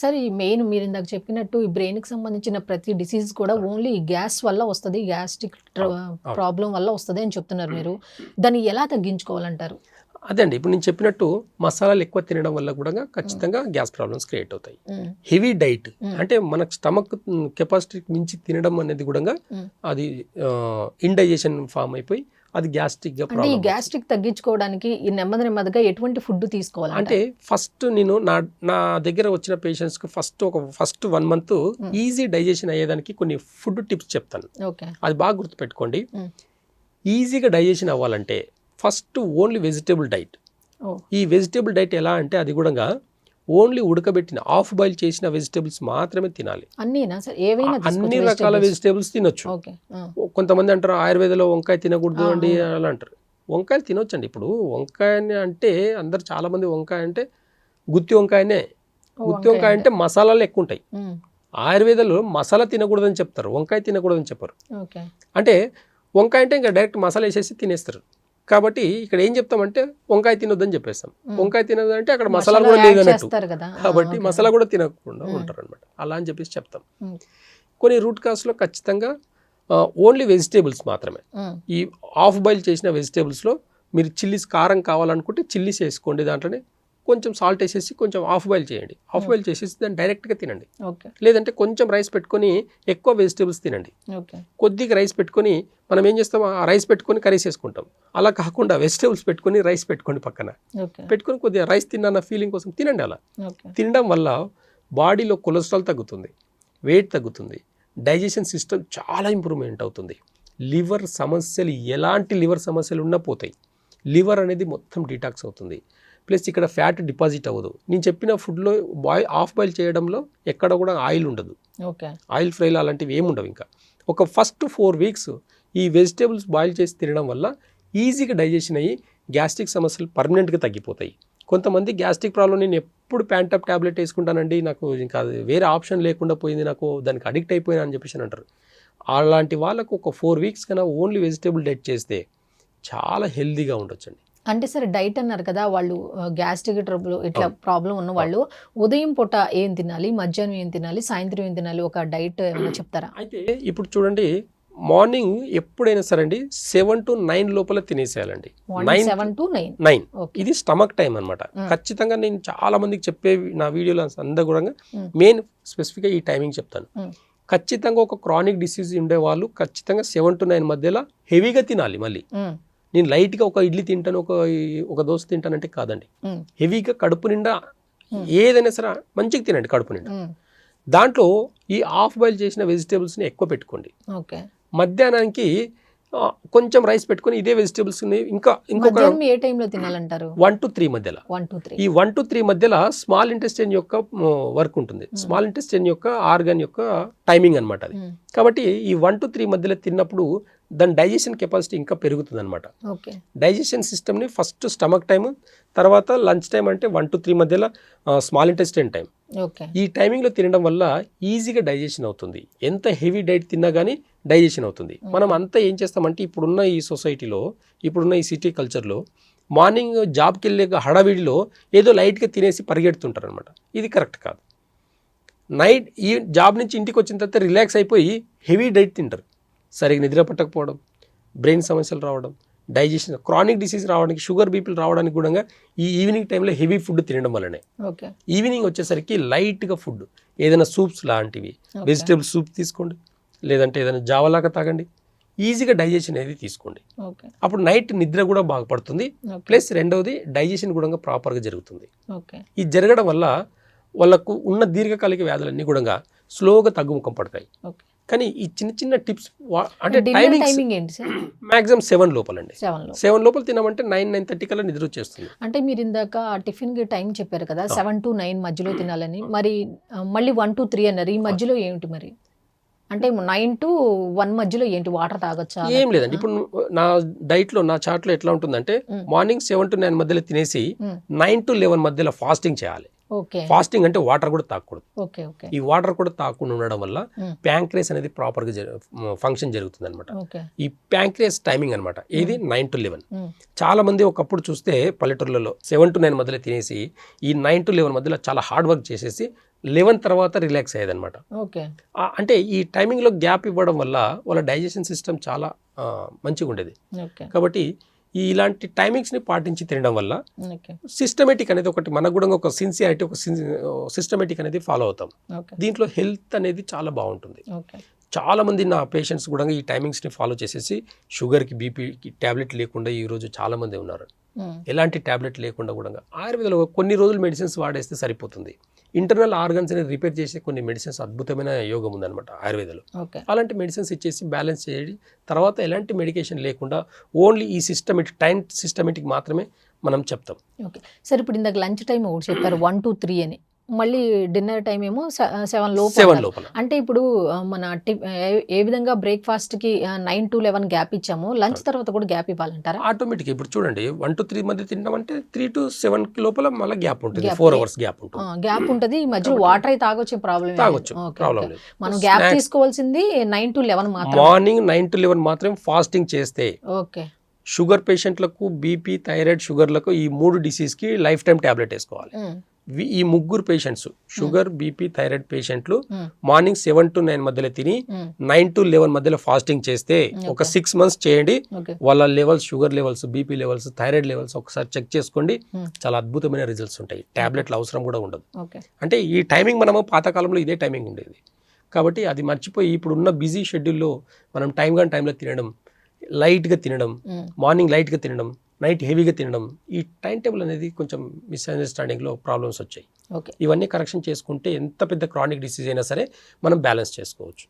సరే ఈ మెయిన్ మీరు ఇందాక చెప్పినట్టు ఈ బ్రెయిన్ కి సంబంధించిన ప్రతి డిసీజ్ కూడా ఓన్లీ గ్యాస్ వల్ల వస్తుంది, గ్యాస్ట్రిక్ ప్రాబ్లం వల్ల వస్తుంది అని చెప్తున్నారు మీరు. దాన్ని ఎలా తగ్గించుకోవాలంటారు? అదే అండి, ఇప్పుడు నేను చెప్పినట్టు మసాలాలు ఎక్కువ తినడం వల్ల కూడా ఖచ్చితంగా గ్యాస్ ప్రాబ్లమ్స్ క్రియేట్ అవుతాయి. హెవీ డైట్ అంటే మనకు స్టమక్ కెపాసిటీకి మించి తినడం అనేది కూడా అది ఇండైజెషన్ ఫామ్ అయిపోయి అది గ్యాస్ట్రిక్ గా ప్రాబ్లం. గ్యాస్ట్రిక్ తగ్గించుకోవడానికి నెమ్మదిగా ఎటువంటి ఫుడ్ తీసుకోవాలి అంటే ఫస్ట్ నేను నా దగ్గర వచ్చిన పేషెంట్స్ కి ఫస్ట్ 1 month ఈజీ డైజెషన్ అయ్యేదానికి కొన్ని ఫుడ్ టిప్స్ చెప్తాను. అది బాగా గుర్తుపెట్టుకోండి. ఈజీగా డైజెషన్ అవ్వాలంటే ఫస్ట్ ఓన్లీ వెజిటేబుల్ డైట్. ఈ వెజిటేబుల్ డైట్ ఎలా అంటే అది కూడా ఓన్లీ ఉడకబెట్టిన హాఫ్ బాయిల్ చేసిన వెజిటేబుల్స్ మాత్రమే తినాలి. అన్ని రకాల వెజిటేబుల్స్ తినొచ్చు. కొంతమంది అంటారు ఆయుర్వేదంలో వంకాయ తినకూడదు అండి అలా అంటారు. వంకాయలు తినొచ్చు అండి. ఇప్పుడు వంకాయ అంటే అందరు చాలా మంది వంకాయ అంటే గుత్తి వంకాయనే. గుత్తి వంకాయ అంటే మసాలాలు ఎక్కువ ఉంటాయి. ఆయుర్వేదంలో మసాలా తినకూడదని చెప్తారు, వంకాయ తినకూడదని చెప్పారు. అంటే వంకాయ అంటే ఇంకా డైరెక్ట్ మసాలా వేసేసి తినేస్తారు. కాబట్టి ఇక్కడ ఏం చెప్తామంటే వంకాయ తినొద్దని చెప్పేస్తాం. వంకాయ తినొద్దంటే అక్కడ మసాలా కూడా లేదన్నట్టు, కాబట్టి మసాలా కూడా తినకుండా ఉంటారు అనమాట. అలా అని చెప్పేసి చెప్తాం. కొన్ని రూట్ కాస్ట్లో ఖచ్చితంగా ఓన్లీ వెజిటేబుల్స్ మాత్రమే. ఈ హాఫ్ బాయిల్ చేసిన వెజిటేబుల్స్లో మీరు చిల్లీస్ కారం కావాలనుకుంటే చిల్లీస్ వేసుకోండి, దాంట్లోనే కొంచెం సాల్ట్ వేసేసి కొంచెం హాఫ్ బాయిల్ చేయండి. హాఫ్ బాయిల్ చేసేసి దాన్ని డైరెక్ట్గా తినండి. లేదంటే కొంచెం రైస్ పెట్టుకొని ఎక్కువ వెజిటేబుల్స్ తినండి. కొద్దిగా రైస్ పెట్టుకొని మనం ఏం చేస్తాం, ఆ రైస్ పెట్టుకొని కర్రీస్ వేసుకుంటాం. అలా కాకుండా వెజిటేబుల్స్ పెట్టుకొని రైస్ పెట్టుకోండి, పక్కన పెట్టుకొని కొద్దిగా రైస్ తిన్న ఫీలింగ్ కోసం తినండి. అలా తినడం వల్ల బాడీలో కొలెస్ట్రాల్ తగ్గుతుంది, వెయిట్ తగ్గుతుంది, డైజెషన్ సిస్టమ్ చాలా ఇంప్రూవ్మెంట్ అవుతుంది. లివర్ సమస్యలు ఎలాంటి లివర్ సమస్యలు ఉన్నా పోతాయి. లివర్ అనేది మొత్తం డీటాక్స్ అవుతుంది. ప్లస్ ఇక్కడ ఫ్యాట్ డిపాజిట్ అవ్వదు. నేను చెప్పిన ఫుడ్లో హాఫ్ బాయిల్ చేయడంలో ఎక్కడ కూడా ఆయిల్ ఉండదు, ఆయిల్ ఫ్రైలు అలాంటివి ఏముండవు. ఇంకా ఒక ఫస్ట్ 4 weeks ఈ వెజిటేబుల్స్ బాయిల్ చేసి తినడం వల్ల ఈజీగా డైజెషన్ అయ్యి గ్యాస్ట్రిక్ సమస్యలు పర్మనెంట్గా తగ్గిపోతాయి. కొంతమంది గ్యాస్ట్రిక్ ప్రాబ్లం నేను ఎప్పుడు ప్యాంటప్ ట్యాబ్లెట్ వేసుకుంటానండి, నాకు ఇంకా వేరే ఆప్షన్ లేకుండా పోయింది, నాకు దానికి అడిక్ట్ అయిపోయినా అని చెప్పేసి అంటారు. అలాంటి వాళ్ళకు ఒక 4 weeks కన్నా ఓన్లీ వెజిటేబుల్ డైట్ చేస్తే చాలా హెల్దీగా ఉండొచ్చండి. అంటే సరే డైట్ అన్నారు కదా, వాళ్ళు గ్యాస్ట్రిక్ ట్రబుల్ ఇట్లా ప్రాబ్లం ఉన్న వాళ్ళు ఉదయం పూట ఏం తినాలి, మధ్యాహ్నం ఏం తినాలి, సాయంత్రం ఏం తినాలి, ఒక డైట్ ఏమైనా చెప్తారా? అయితే ఇప్పుడు చూడండి, మార్నింగ్ ఎప్పుడైనా సరే అండి 7 to 9 లోపల తినేసేయాలండి. 7 to 9 ఇది స్టమక్ టైం అనమాట. ఖచ్చితంగా నేను చాలా మందికి చెప్పే నా వీడియోలో అందరూ కూడా మెయిన్ స్పెసిఫిక్గా ఈ టైమింగ్ చెప్తాను. ఖచ్చితంగా ఒక క్రానిక్ డిసీజ్ ఉండే వాళ్ళు ఖచ్చితంగా 7 to 9 మధ్యలో హెవీగా తినాలి. మళ్ళీ నేను లైట్గా ఒక ఇడ్లీ తింటాను, ఒక దోశ తింటానంటే కాదండి. హెవీగా కడుపు నిండా ఏదైనా సరే మంచిగా తినండి కడుపు నిండా. దాంట్లో ఈ హాఫ్ బాయిల్ చేసిన వెజిటేబుల్స్ని ఎక్కువ పెట్టుకోండి. మధ్యాహ్నానికి కొంచెం రైస్ పెట్టుకొని ఇదే వెజిటేబుల్స్ ఇంకొక ఏ టైంలో తినాలంటారు? 1 to 3 మధ్యలో. ఈ 1 to 3 మధ్యలో స్మాల్ ఇంటెస్టైన్ యొక్క వర్క్ ఉంటుంది. స్మాల్ ఇంటెస్టైన్ యొక్క ఆర్గన్ యొక్క టైమింగ్ అనమాట అది. కాబట్టి ఈ 1 to 3 మధ్యలో తిన్నప్పుడు దాని డైజెషన్ కెపాసిటీ ఇంకా పెరుగుతుంది అనమాట. డైజెషన్ సిస్టమ్ని ఫస్ట్ స్టమక్ టైం, తర్వాత లంచ్ టైం అంటే 1 to 3 మధ్యలో స్మాల్ ఇంటెస్టైన్ టైం. ఈ టైమింగ్లో తినడం వల్ల ఈజీగా డైజెషన్ అవుతుంది. ఎంత హెవీ డైట్ తిన్నా కానీ డైజెషన్ అవుతుంది. మనం అంతా ఏం చేస్తామంటే ఇప్పుడున్న ఈ సొసైటీలో, ఇప్పుడున్న ఈ సిటీ కల్చర్లో మార్నింగ్ జాబ్కి వెళ్ళే హడావిడిలో ఏదో లైట్గా తినేసి పరిగెడుతుంటారు అనమాట. ఇది కరెక్ట్ కాదు. నైట్ ఈ జాబ్ నుంచి ఇంటికి వచ్చిన తర్వాత రిలాక్స్ అయిపోయి హెవీ డైట్ తింటారు. సరిగ్గా నిద్ర పట్టకపోవడం, బ్రెయిన్ సమస్యలు రావడం, డైజెషన్, క్రానిక్ డిసీజ్ రావడానికి, షుగర్ బీపీలు రావడానికి కూడా ఈ ఈవినింగ్ టైంలో హెవీ ఫుడ్ తినడం వల్లనే. ఈవినింగ్ వచ్చేసరికి లైట్గా ఫుడ్, ఏదైనా సూప్స్ లాంటివి, వెజిటేబుల్ సూప్ తీసుకోండి, లేదంటే ఏదైనా జావలాగా తాగండి. ఈజీగా డైజెషన్ అనేది తీసుకోండి. అప్పుడు నైట్ నిద్ర కూడా బాగా పడుతుంది. ప్లస్ రెండవది డైజెషన్ కూడా ప్రాపర్గా జరుగుతుంది. ఇది జరగడం వల్ల వాళ్ళకు ఉన్న దీర్ఘకాలిక వ్యాధులన్నీ కూడా స్లోగా తగ్గుముఖం పడతాయి. కానీ ఈ చిన్న చిన్న టిప్స్ అంటే టైమింగ్ ఏంటి సార్? మాక్సిమం 7 లోపలండి. 7 లోపల తినమంటే 9-9:30 కల్లా నిద్ర వచ్చేస్తుంది. అంటే మీరు ఇందాక టిఫిన్ కి టైం చెప్పారు కదా, 7 to 9 మధ్యలో తినాలని. మరి మళ్ళీ 1 to 3 అన్నారు, ఈ మధ్యలో ఏంటి మరి? అంటే 9 to 1 మధ్యలో ఏంటి, వాటర్ తాగొచ్చా? ఏం లేదండి. ఇప్పుడు నా డైట్లో, నా చార్ట్లో ఎట్లా ఉంటుందంటే మార్నింగ్ 7 to 9 మధ్యలో తినేసి 9 to 11 మధ్యలో ఫాస్టింగ్ చేయాలి. ఓకే ఫాస్టింగ్ అంటే వాటర్ కూడా తాగకూడదు. ఓకే ఓకే ఈ వాటర్ కూడా తాగకుండా ఉండడం వల్ల మ్మ్. ప్యాంక్రేస్ అనేది ప్రాపర్గా ఫంక్షన్ జరుగుతుంది అనమాట. ఓకే ఈ ప్యాంక్రేస్ టైమింగ్ అనమాట ఇది 9 to 11. మ్మ్. చాలా మంది ఒకప్పుడు చూస్తే పల్లెటూర్లలో 7 to 9 మధ్యలో తినేసి ఈ 9 to 11 మధ్యలో చాలా హార్డ్ వర్క్ చేసేసి 11 తర్వాత రిలాక్స్ అయ్యేదన్నమాట. ఓకే అంటే ఈ టైమింగ్లో గ్యాప్ ఇవ్వడం వల్ల వాళ్ళ డైజెషన్ సిస్టమ్ చాలా మంచిగా ఉండేది. ఓకే కాబట్టి ఇలాంటి టైమింగ్స్ని పాటించి తినడం వల్ల ఓకే సిస్టమేటిక్ అనేది ఒకటి మనకు కూడా ఒక సిన్సియారిటీ ఒక సిస్టమేటిక్ అనేది ఫాలో అవుతాం. ఓకే దీంట్లో హెల్త్ అనేది చాలా బాగుంటుంది. ఓకే చాలామంది నా పేషెంట్స్ కూడా ఈ టైమింగ్స్ని ఫాలో చేసేసి షుగర్కి బీపీకి ట్యాబ్లెట్ లేకుండా ఈరోజు చాలామంది ఉన్నారు. మ్మ్. ఎలాంటి ట్యాబ్లెట్ లేకుండా కూడా ఆయుర్వేదంలో కొన్ని రోజులు మెడిసిన్స్ వాడేస్తే సరిపోతుంది. ఇంటర్నల్ ఆర్గన్స్ని రిపేర్ చేసే కొన్ని మెడిసిన్స్ అద్భుతమైన యోగం ఉందన్నమాట ఆయుర్వేదంలో. ఓకే అలాంటి మెడిసిన్స్ ఇచ్చేసి బ్యాలెన్స్ చేయండి. తర్వాత ఎలాంటి మెడికేషన్ లేకుండా ఓన్లీ ఈ సిస్టమేటిక్ మాత్రమే మనం చెప్తాం. ఓకే సార్, ఇప్పుడు ఇందాక లంచ్ టైం ఒకటి చెప్పారు 1 to 3 అని, మళ్ళీ డిన్నర్ టైం ఏమో 7 లోపు 7 అన్నారు. లోపల అంటే ఇప్పుడు మన ఏ విధంగా బ్రేక్ఫాస్ట్కి 9 to 11 గ్యాప్ ఇచ్చామో లంచ్ తర్వాత కూడా గ్యాప్ ఇవ్వాలంటారా? ఆటోమేటిక్ ఇప్పుడు చూడండి 1 to 3 మధ్య తిన్నామంటే 3 to 7 లోపల మళ్ళీ గ్యాప్ ఉంటుంది. Gap. 4 hours గ్యాప్ ఉంటుంది. గ్యాప్ ఉంటుంది. ఈ మధ్యలో వాటర్ అయితే తాగొచ్చే ప్రాబ్లం తాగొచ్చు, ప్రాబ్లం లేదు. మనం గ్యాప్ తీసుకోవాల్సింది 9 to 11 మాత్రం. మార్నింగ్ 9 to 11 మాత్రం ఫాస్టింగ్ చేస్తే ఓకే షుగర్ పేషెంట్లకు బీపీ థైరాయిడ్ షుగర్లకు ఈ 3 డిసీజ్కి లైఫ్ టైం ట్యాబ్లెట్ వేసుకోవాలి. ఈ 3 పేషెంట్స్ షుగర్ బీపీ థైరాయిడ్ పేషెంట్లు మార్నింగ్ 7 to 9 మధ్యలో తిని 9 to 11 మధ్యలో ఫాస్టింగ్ చేస్తే ఒక 6 months చేయండి. ఓకే వాళ్ళ levels sugar levels BP levels thyroid levels ఒకసారి చెక్ చేసుకోండి. చాలా అద్భుతమైన రిజల్ట్స్ ఉంటాయి. ట్యాబ్లెట్ల అవసరం కూడా ఉండదు. ఓకే అంటే ఈ టైమింగ్ మనము పాతకాలంలో ఇదే టైమింగ్ ఉండేది. కాబట్టి అది మర్చిపోయి ఇప్పుడున్న బిజీ షెడ్యూల్లో మనం టైంలో తినడం, లైట్గా తినడం, మార్నింగ్ లైట్గా తినడం, నైట్ హెవీగా తినడం, ఈ టైం టేబుల్ అనేది కొంచెం మిస్అండర్స్టాండింగ్లో ప్రాబ్లమ్స్ వచ్చాయి. ఓకే ఇవన్నీ కరెక్షన్ చేసుకుంటే ఎంత పెద్ద క్రానిక్ డిసీజ్ అయినా సరే మనం బ్యాలెన్స్ చేసుకోవచ్చు.